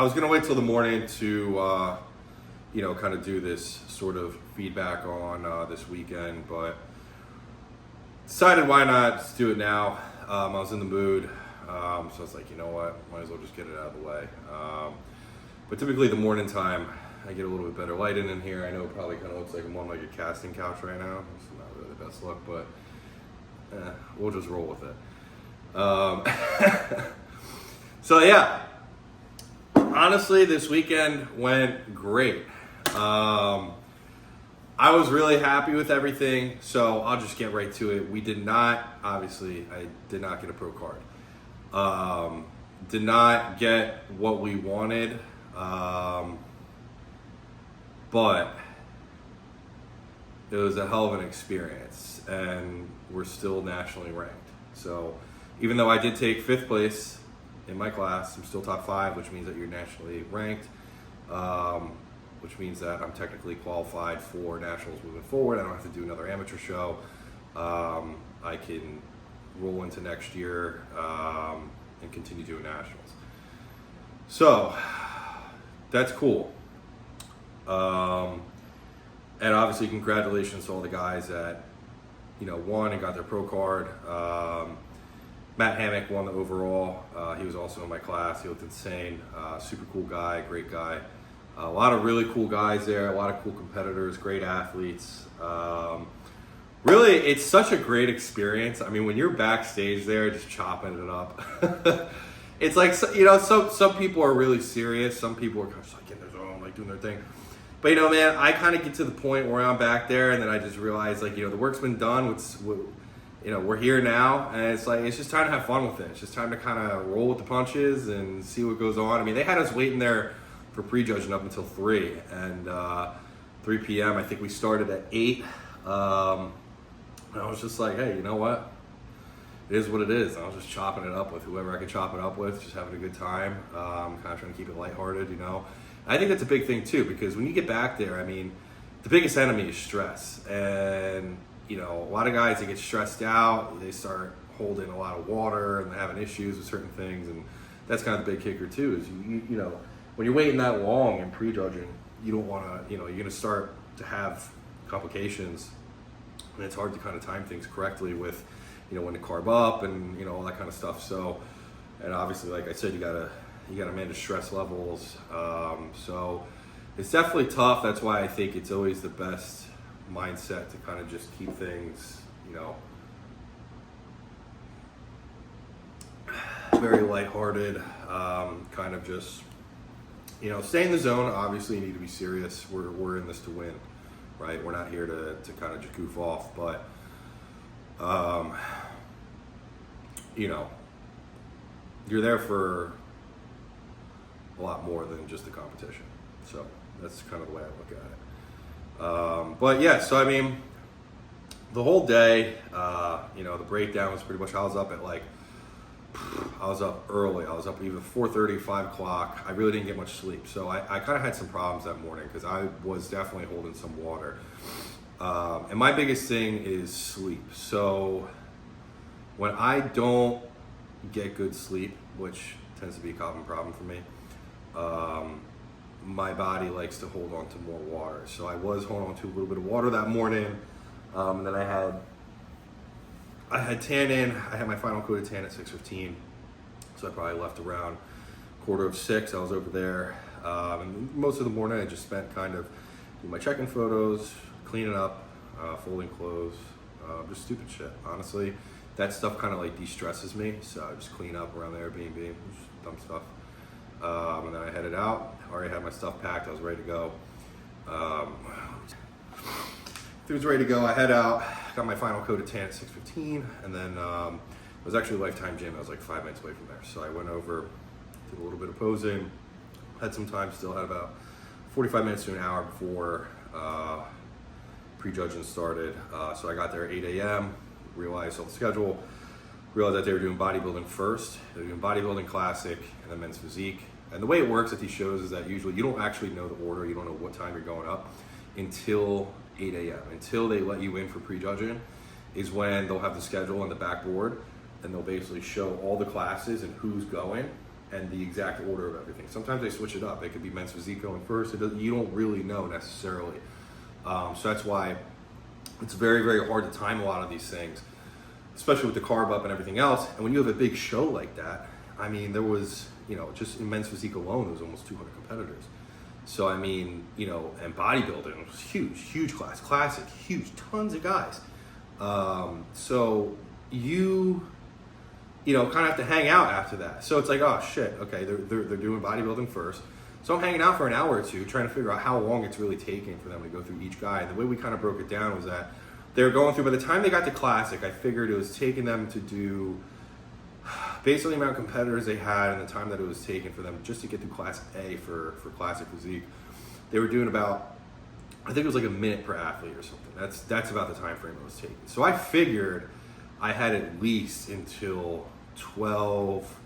I was gonna wait till the morning to, kind of do this sort of feedback on this weekend, but decided why not just do it now. I was in the mood, so I was like, you know what, might as well just get it out of the way. But typically the morning time, I get a little bit better lighting in here. I know it probably kind of looks like I'm on like a casting couch right now. It's not really the best look, but we'll just roll with it. So yeah, honestly, this weekend went great. I was really happy with everything, so I'll just get right to it. I did not get a pro card. Did not get what we wanted, but it was a hell of an experience, and we're still nationally ranked. So even though I did take 5th place in my class, I'm still top 5, which means that you're nationally ranked, which means that I'm technically qualified for nationals moving forward. I don't have to do another amateur show. I can roll into next year and continue doing nationals. So that's cool. And obviously congratulations to all the guys that won and got their pro card. Matt Hammock won the overall. He was also in my class. He looked insane. Super cool guy, great guy. A lot of really cool guys there, a lot of cool competitors, great athletes. Really, it's such a great experience. I mean, when you're backstage there, just chopping it up, it's like, some people are really serious. Some people are kind of like in their zone, like doing their thing. But, man, I kind of get to the point where I'm back there, and then I just realize, like, the work's been done. We're here now, and it's like, it's just time to have fun with it. It's just time to kind of roll with the punches and see what goes on. I mean, they had us waiting there for prejudging up until 3, and 3 p.m. I think we started at 8. And I was just like, hey, you know what? It is what it is. I was just chopping it up with whoever I could chop it up with, just having a good time, kind of trying to keep it lighthearted, I think that's a big thing too, because when you get back there, I mean, the biggest enemy is stress. And, a lot of guys, they get stressed out, they start holding a lot of water and having issues with certain things. And that's kind of the big kicker too, is, when you're waiting that long and prejudging, you don't want to, you're going to start to have complications. And it's hard to kind of time things correctly with, when to carb up and, all that kind of stuff. So, and obviously, like I said, you gotta manage stress levels. So it's definitely tough. That's why I think it's always the best mindset to kind of just keep things, very lighthearted, kind of just, stay in the zone. Obviously, you need to be serious. We're in this to win, right? We're not here to kind of just goof off, but, you're there for a lot more than just the competition. So that's kind of the way I look at it. But yeah, so I mean, the whole day, the breakdown was pretty much, I was up early. I was up even 4:30, 5 o'clock. I really didn't get much sleep. So I kind of had some problems that morning because I was definitely holding some water. And my biggest thing is sleep. So when I don't get good sleep, which tends to be a common problem for me, my body likes to hold on to more water. So I was holding on to a little bit of water that morning. And then I had tannin. I had my final coat of tan at 6:15. So I probably left around 5:45. I was over there. And most of the morning I just spent kind of doing my check-in photos, cleaning up, folding clothes, just stupid shit. Honestly, that stuff kind of like de-stresses me. So I just clean up around the Airbnb, just dumb stuff. And then I headed out. I already had my stuff packed. I was ready to go. It was ready to go. I head out, got my final coat of tan at 6:15, and then it was actually Lifetime Gym. I was like 5 minutes away from there. So I went over, did a little bit of posing, had some time still, had about 45 minutes to an hour before prejudging started. So I got there at 8 a.m., realized all the schedule, realized that they were doing bodybuilding first. They were doing bodybuilding classic and then men's physique. And the way it works at these shows is that usually you don't actually know the order, you don't know what time you're going up until 8 a.m. Until they let you in for prejudging is when they'll have the schedule on the backboard, and they'll basically show all the classes and who's going. and the exact order of everything. Sometimes they switch it up. It could be men's physique going first. You don't really know necessarily. So that's why it's very, very hard to time a lot of these things, especially with the carb up and everything else. And when you have a big show like that, I mean, there was, just in men's physique alone, there was almost 200 competitors. So, I mean, and bodybuilding was huge class, classic, huge, tons of guys. So you kind of have to hang out after that. So it's like, oh shit, okay, they're doing bodybuilding first. So I'm hanging out for an hour or two trying to figure out how long it's really taking for them to go through each guy. And the way we kind of broke it down was that they were going through, by the time they got to classic, I figured it was taking them to do, based on the amount of competitors they had and the time that it was taking for them just to get through class A for classic physique, they were doing about, I think it was like a minute per athlete or something. That's about the time frame it was taking. So I figured I had at least until 12,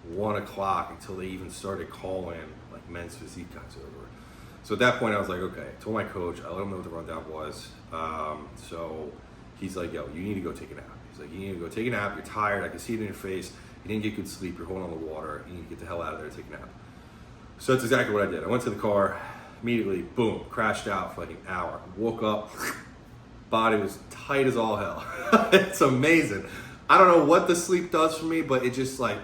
1 o'clock until they even started calling like men's physique guys over. So at that point I was like, okay, I told my coach, I let him know what the rundown was. So he's like, yo, you need to go take a nap. He's like, you need to go take a nap. You're tired. I can see it in your face. You didn't get good sleep. You're holding on the water. You need to get the hell out of there and take a nap. So that's exactly what I did. I went to the car, immediately, boom, crashed out for like an hour. Woke up, body was tight as all hell. It's amazing. I don't know what the sleep does for me, but it just like,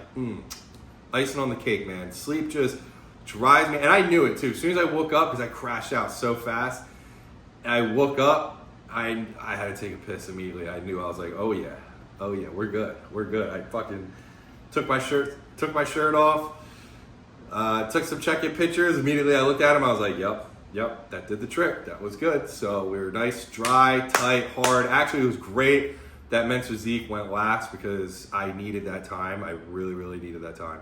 icing on the cake, man. Sleep just drives me, and I knew it too. As soon as I woke up, because I crashed out so fast, I woke up, I had to take a piss immediately. I knew, I was like, oh yeah, we're good. I fucking took my shirt off, took some check-in pictures. Immediately I looked at him, I was like, yep, that did the trick. That was good. So we were nice, dry, tight, hard. Actually, it was great that men's physique went last because I needed that time. I really, really needed that time.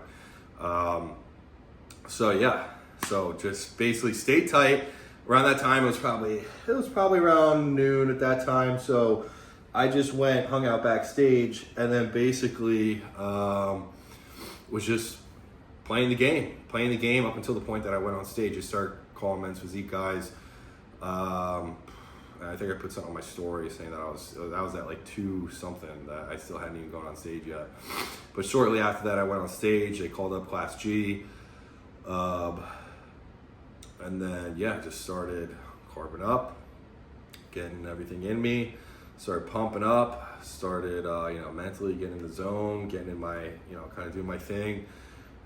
So just basically stay tight. Around that time, it was probably around noon at that time. So I just went, hung out backstage, and then basically was just playing the game up until the point that I went on stage. I started calling men's physique guys. I think I put something on my story saying that I was at like 2 something, that I still hadn't even gone on stage yet. But shortly after that, I went on stage. They called up Class G. And then, just started carving up, getting everything in me, started pumping up, started, mentally getting in the zone, getting in my, kind of doing my thing.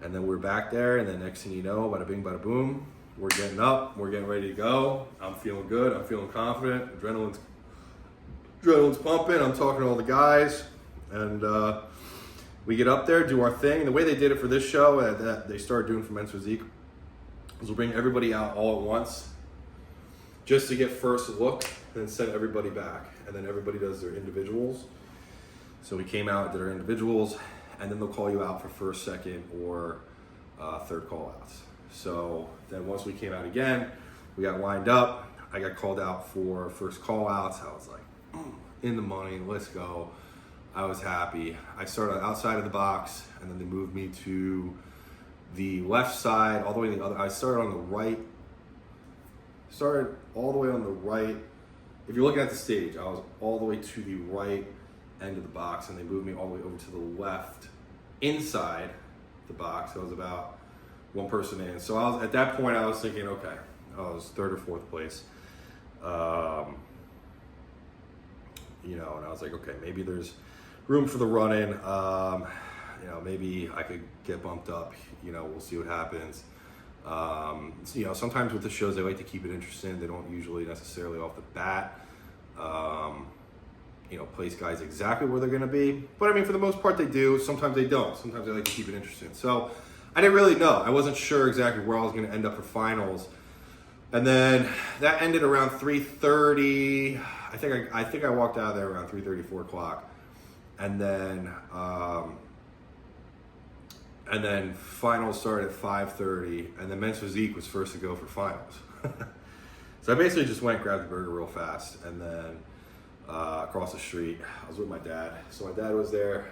And then we're back there, and then next thing you know, bada bing, bada boom, we're getting up, we're getting ready to go. I'm feeling good, I'm feeling confident, adrenaline's pumping, I'm talking to all the guys, and we get up there, do our thing. And the way they did it for this show, that they started doing for men's physique, is we'll bring everybody out all at once just to get first look and then send everybody back. And then everybody does their individuals. So we came out, did our individuals, and then they'll call you out for first, second, or third call outs. So then once we came out again, we got lined up. I got called out for first call outs. I was like, in the money, let's go. I was happy. I started outside of the box, and then they moved me to the left side, all the way to the other. I started on the right. Started all the way on the right. If you're looking at the stage, I was all the way to the right end of the box, and they moved me all the way over to the left inside the box. I was about 1 person in. So at that point, I was thinking, okay, I was 3rd or 4th place. And I was like, okay, maybe there's room for the run-in. Maybe I could get bumped up. We'll see what happens. Sometimes with the shows, they like to keep it interesting. They don't usually necessarily off the bat, place guys exactly where they're going to be. But I mean, for the most part, they do. Sometimes they don't. Sometimes they like to keep it interesting. So I didn't really know. I wasn't sure exactly where I was going to end up for finals. And then that ended around 3:30. I think I walked out of there around 3:30, 4 o'clock. And then finals started at 5:30, and then men's physique was first to go for finals. So I basically just went, grabbed the burger real fast, and then across the street, I was with my dad. So my dad was there.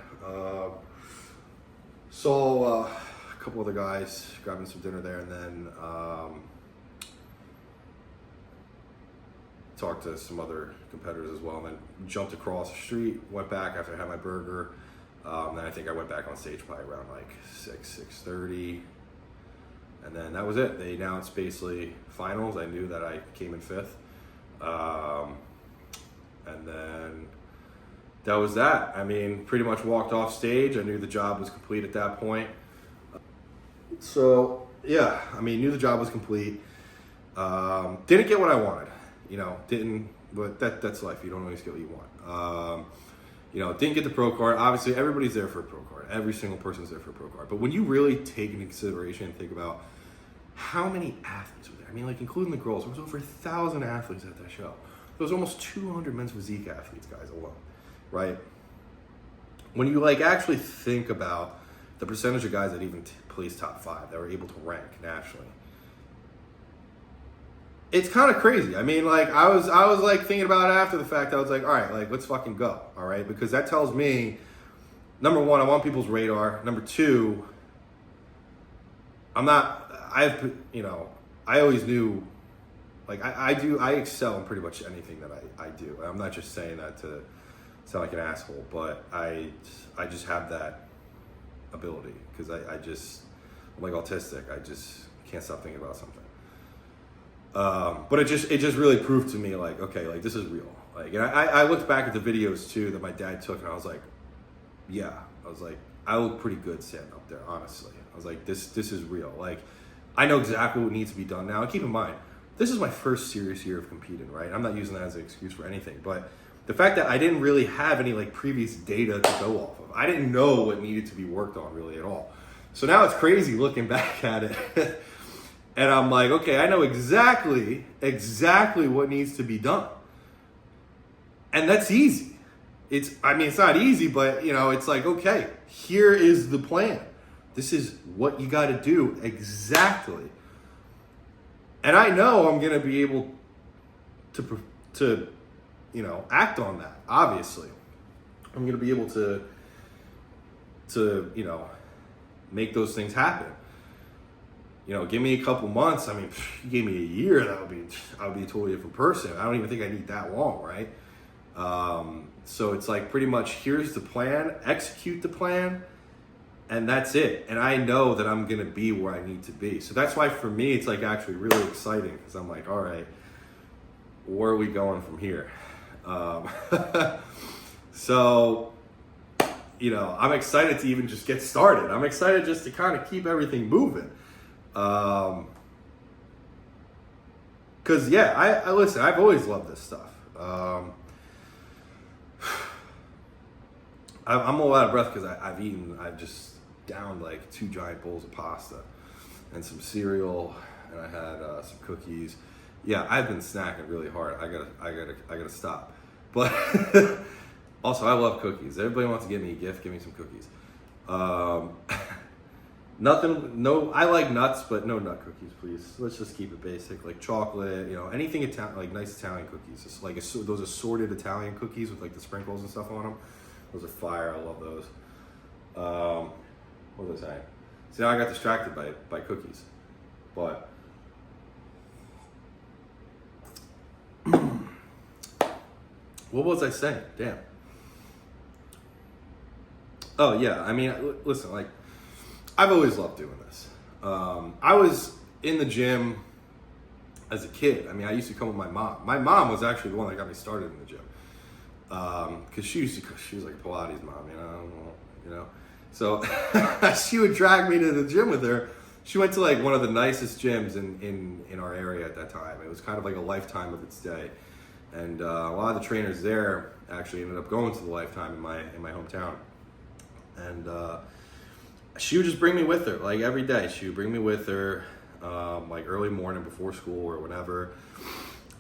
Saw a couple other guys grabbing some dinner there, and then talked to some other competitors as well, and then jumped across the street, went back after I had my burger. Then I think I went back on stage probably around like 6:30. And then that was it. They announced basically finals. I knew that I came in 5th. And then that was that. I mean, pretty much walked off stage. I knew the job was complete at that point. So, yeah, I mean, knew the job was complete. Didn't get what I wanted. But that's life. You don't always get what you want. Didn't get the pro card. Obviously, everybody's there for a pro card. Every single person's there for a pro card. But when you really take into consideration and think about how many athletes were there, I mean, like, including the girls, there was over 1,000 athletes at that show. There was almost 200 men's physique athletes, guys, alone, right? When you, like, actually think about the percentage of guys that even placed top 5, that were able to rank nationally, it's kind of crazy. I mean, like, I was like thinking about it after the fact. I was like, all right, like, let's fucking go, all right? Because that tells me, number one, I'm on people's radar. Number two, I always knew, like, I excel in pretty much anything that I do. I'm not just saying that to sound like an asshole, but I just have that ability because I'm like autistic. I just can't stop thinking about something. But it just really proved to me, like, okay, like, this is real. Like, and I looked back at the videos too that my dad took, and I was like, yeah, I look pretty good standing up there, honestly. I was like, this is real. Like, I know exactly what needs to be done now. And keep in mind, this is my first serious year of competing, right? I'm not using that as an excuse for anything, but the fact that I didn't really have any, like, previous data to go off of, I didn't know what needed to be worked on really at all. So now it's crazy looking back at it. And I'm like, okay, I know exactly what needs to be done. And that's easy. It's not easy, but, it's like, okay, here is the plan. This is what you got to do exactly. And I know I'm going to be able to act on that, obviously. I'm going to be able to make those things happen. Give me a couple months. I mean, you gave me a year, I would be a totally different person. I don't even think I need that long, right? So it's like, pretty much, here's the plan, execute the plan, and that's it. And I know that I'm going to be where I need to be. So that's why, for me, it's like actually really exciting, because I'm like, all right, where are we going from here? So, I'm excited to even just get started. I'm excited just to kind of keep everything moving. Cause yeah, I listen, I've always loved this stuff. I'm all out of breath because I've just downed like 2 giant bowls of pasta and some cereal, and I had some cookies. Yeah, I've been snacking really hard. I gotta stop. But also, I love cookies. Everybody wants to give me a gift. Give me some cookies. I like nuts, but no nut cookies, please. Let's just keep it basic, like chocolate, anything like nice Italian cookies. It's like those assorted Italian cookies with like the sprinkles and stuff on them. Those are fire. I love those. What was I saying? See, now I got distracted by cookies, but what was I saying? Damn. Oh yeah, I mean, listen, like, I've always loved doing this. I was in the gym as a kid. I mean, I used to come with my mom. My mom was actually the one that got me started in the gym. Because she was like a Pilates mom, So she would drag me to the gym with her. She went to like one of the nicest gyms in our area at that time. It was kind of like a Lifetime of its day. And a lot of the trainers there actually ended up going to the Lifetime in my hometown. And she would just bring me with her, like every day. She would bring me with her, like early morning before school or whatever.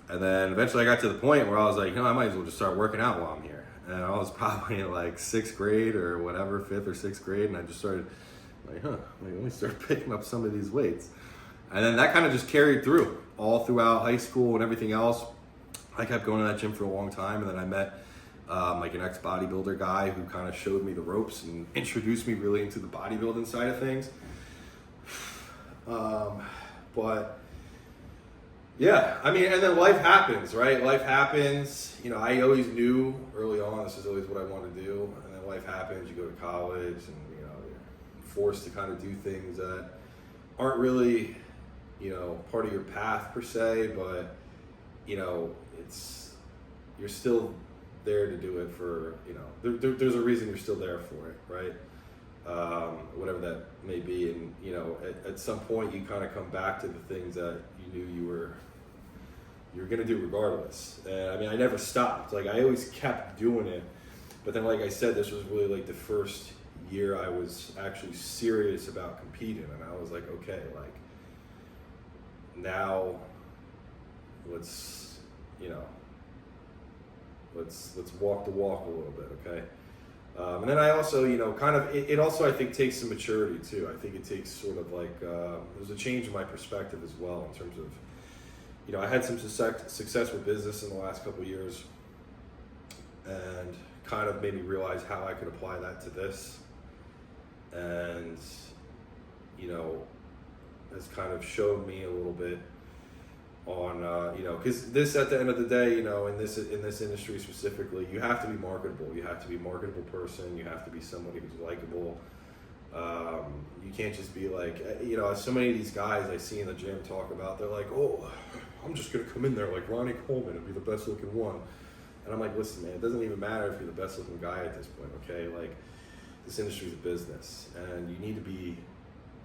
And then eventually I got to the point where I was like, I might as well just start working out while I'm here. And I was probably in like 6th grade or whatever, 5th or 6th grade. And I just started like, let me start picking up some of these weights. And then that kind of just carried through all throughout high school and everything else. I kept going to that gym for a long time. And then I met like an ex-bodybuilder guy who kind of showed me the ropes and introduced me really into the bodybuilding side of things. But yeah, I mean, and then life happens, right? Life happens. I always knew early on this is always what I wanted to do. And then life happens, you go to college, and you know, you're forced to kind of do things that aren't really, you know, part of your path per se, but you know, you're still there to do it for, you know, there's a reason you're still there for it, right? Whatever that may be. And you know, at some point you kind of come back to the things that you knew you were going to do regardless. And I mean, I never stopped. Like, I always kept doing it. But then, like I said, this was really like the first year I was actually serious about competing. And I was like, okay, like, now let's walk the walk a little bit, okay? And then I also, you know, kind of, it also, I think, takes some maturity too. I think it takes sort of like, there's a change in my perspective as well in terms of, you know, I had some success with business in the last couple of years, and kind of made me realize how I could apply that to this. And, you know, has kind of showed me a little bit on, you know, because this, at the end of the day, you know, in this industry specifically, you have to be marketable. You have to be a marketable person. You have to be somebody who's likable. You can't just be like, you know, so many of these guys I see in the gym talk about, they're like, oh, I'm just going to come in there like Ronnie Coleman and be the best looking one. And I'm like, listen, man, it doesn't even matter if you're the best looking guy at this point, okay? Like, this industry is a business, and you need to be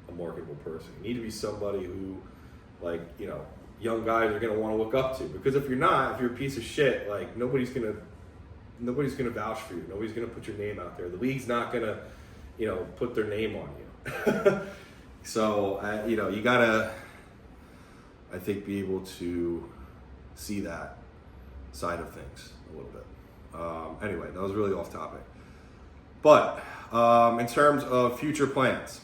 a marketable person. You need to be somebody who, like, you know, young guys are going to want to look up to. Because if you're not, if you're a piece of shit, like, nobody's going to vouch for you. Nobody's going to put your name out there. The league's not going to, you know, put their name on you. So, you know, you got to, I think, be able to see that side of things a little bit. Anyway, that was really off topic. But in terms of future plans,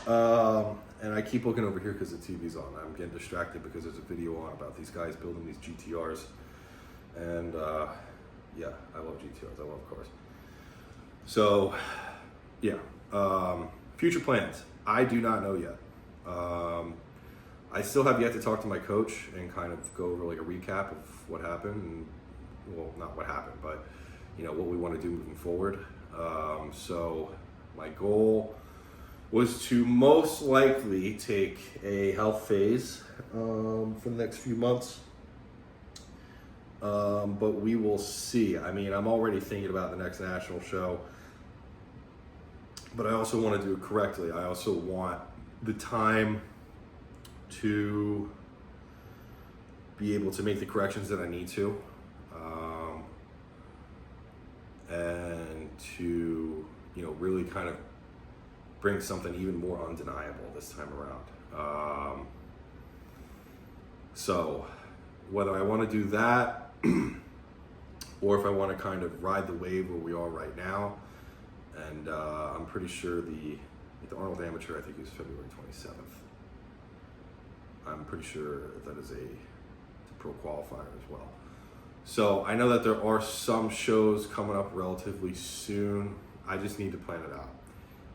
and I keep looking over here because the TV's on. I'm getting distracted because there's a video on about these guys building these GTRs. And yeah, I love GTRs. I love cars. So, yeah. Future plans. I do not know yet. I still have yet to talk to my coach and kind of go over like a recap of what happened. And, well, not what happened, but, you know, what we want to do moving forward. So my goal was to most likely take a health phase for the next few months. But we will see. I mean, I'm already thinking about the next national show, but I also want to do it correctly. I also want the time to be able to make the corrections that I need to, and to, you know, really kind of bring something even more undeniable this time around. So whether I want to do that or if I want to kind of ride the wave where we are right now, and I'm pretty sure the Arnold Amateur, I think, is February 27th. I'm pretty sure that is a pro qualifier as well. So I know that there are some shows coming up relatively soon. I just need to plan it out.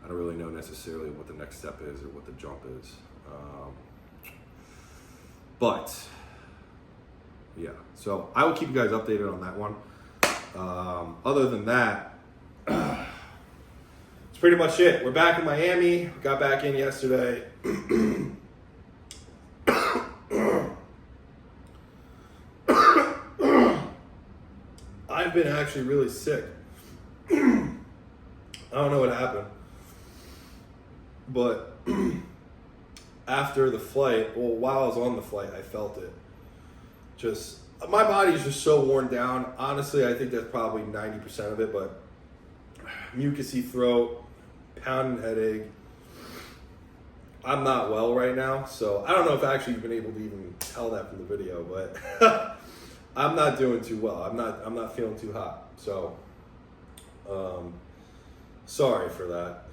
I don't really know necessarily what the next step is or what the jump is. But yeah, so I will keep you guys updated on that one. Other than that, it's pretty much it. We're back in Miami. Got back in yesterday. I've been actually really sick. I don't know what happened. But after the flight, well, while I was on the flight, I felt it. Just, my body's just so worn down. Honestly, I think that's probably 90% of it, but mucousy throat, pounding headache. I'm not well right now, so I don't know if actually you've been able to even tell that from the video, but I'm not doing too well. I'm not feeling too hot. So sorry for that.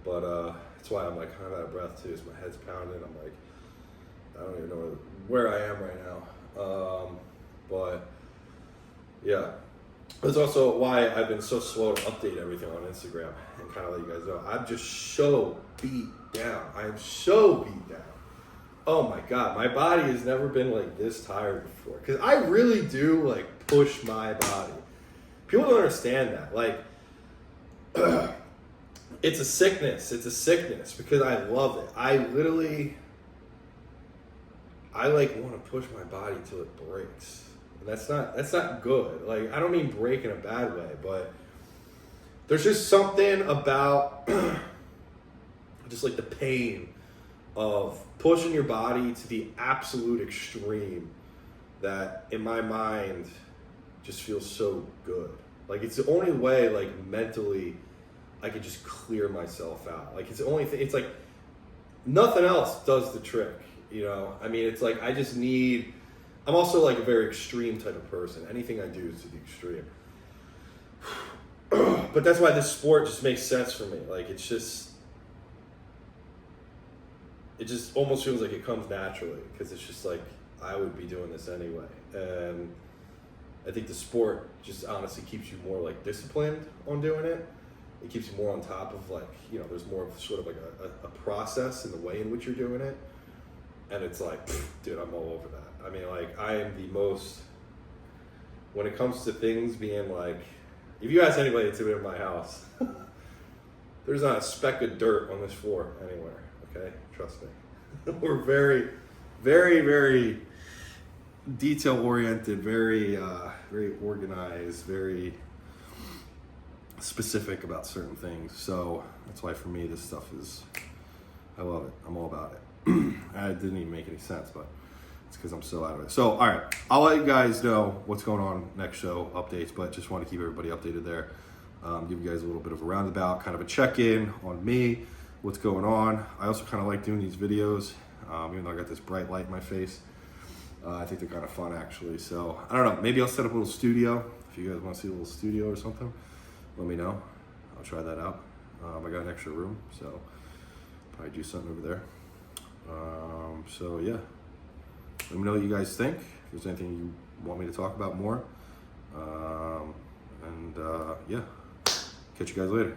But that's why I'm like kind of out of breath too. So my head's pounding. I'm like, I don't even know where I am right now. But yeah, that's also why I've been so slow to update everything on Instagram and kind of let you guys know. I'm just so beat down. I am so beat down. Oh my God, my body has never been like this tired before. Cause I really do like push my body. People don't understand that. Like, it's a sickness. It's a sickness because I love it. I like want to push my body till it breaks. And that's not good. Like, I don't mean break in a bad way, but there's just something about just like the pain of pushing your body to the absolute extreme that in my mind just feels so good. Like, it's the only way, like, mentally I could just clear myself out. Like, it's the only thing. It's like nothing else does the trick, you know? I mean, it's like I just need, I'm also like a very extreme type of person. Anything I do is to the extreme. But that's why this sport just makes sense for me. Like, it just almost feels like it comes naturally because it's just like I would be doing this anyway. And I think the sport just honestly keeps you more like disciplined on doing it. It keeps you more on top of, like, you know, there's more of sort of like a process in the way in which you're doing it. And it's like, dude, I'm all over that. I mean, like, I am the most, when it comes to things being like, if you ask anybody to in my house, there's not a speck of dirt on this floor anywhere, okay? Trust me. We're very, very, very detail-oriented, very, very organized, very specific about certain things. So that's why for me this stuff is, I love it. I'm all about it. It didn't even make any sense, but it's because I'm so out of it. So, all right, I'll let you guys know what's going on next show updates, but just want to keep everybody updated there. Give you guys a little bit of a roundabout, kind of a check-in on me, what's going on. I also kind of like doing these videos, even though I got this bright light in my face. I think they're kind of fun, actually. So, I don't know, maybe I'll set up a little studio. If you guys want to see a little studio or something, let me know. I'll try that out. I got an extra room, so probably do something over there. So yeah, let me know what you guys think. If there's anything you want me to talk about more. Yeah, catch you guys later.